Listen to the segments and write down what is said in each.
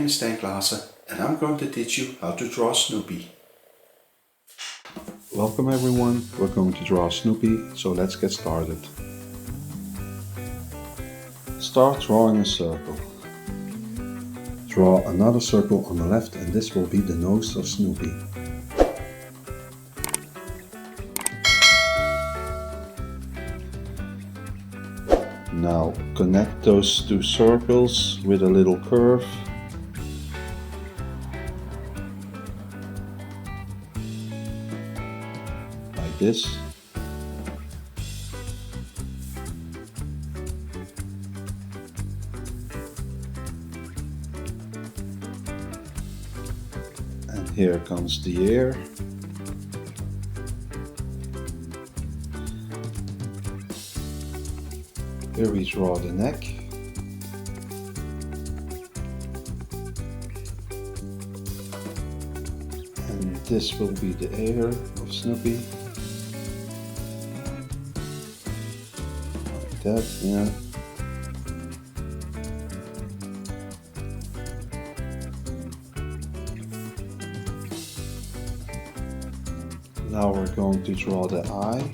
is Stan Klaassen and I'm going to teach you how to draw Snoopy. Welcome everyone, we're going to draw Snoopy, so let's get started. Start drawing a circle. Draw another circle on the left and this will be the nose of Snoopy. Now connect those two circles with a little curve. Like this. And here comes the ear. Here we draw the neck. And this will be the ear of Snoopy. Like that, yeah. Now we're going to draw the eye.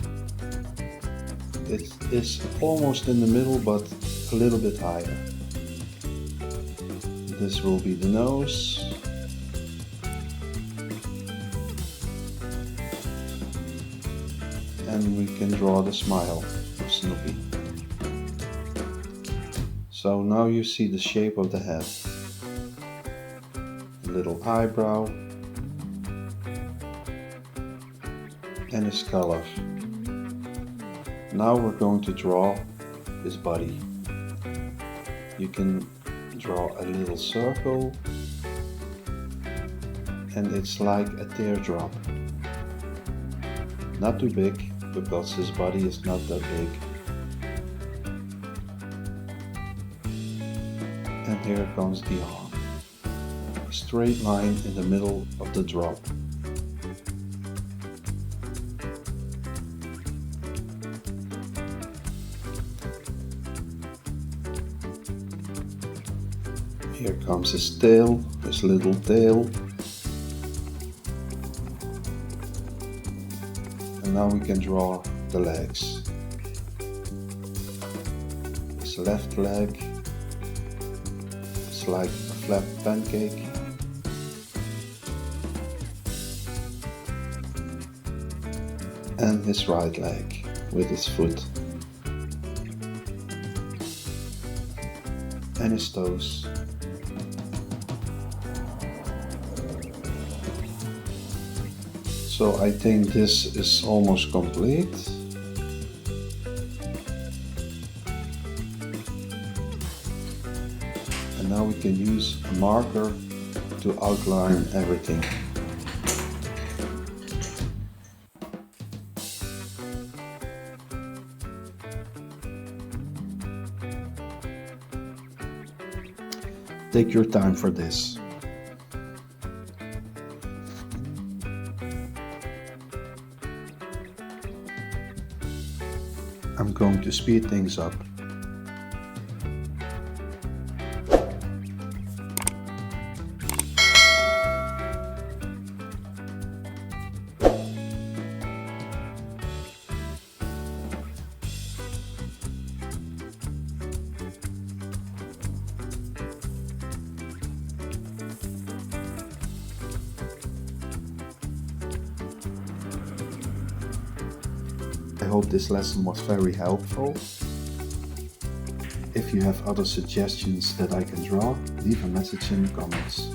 It is almost in the middle, but a little bit higher. This will be the nose. And we can draw the smile of Snoopy. So now you see the shape of the head. A little eyebrow. And his color. Now we're going to draw his body. You can draw a little circle and it's like a teardrop. Not too big because his body is not that big. And here comes the arm. A straight line in the middle of the drop. Here comes his tail, his little tail. And now we can draw the legs. His left leg is like a flat pancake. And his right leg with his foot. And his toes. So I think this is almost complete. And now we can use a marker to outline everything. Take your time for this. I'm going to speed things up. I hope this lesson was very helpful. If you have other suggestions that I can draw, leave a message in the comments.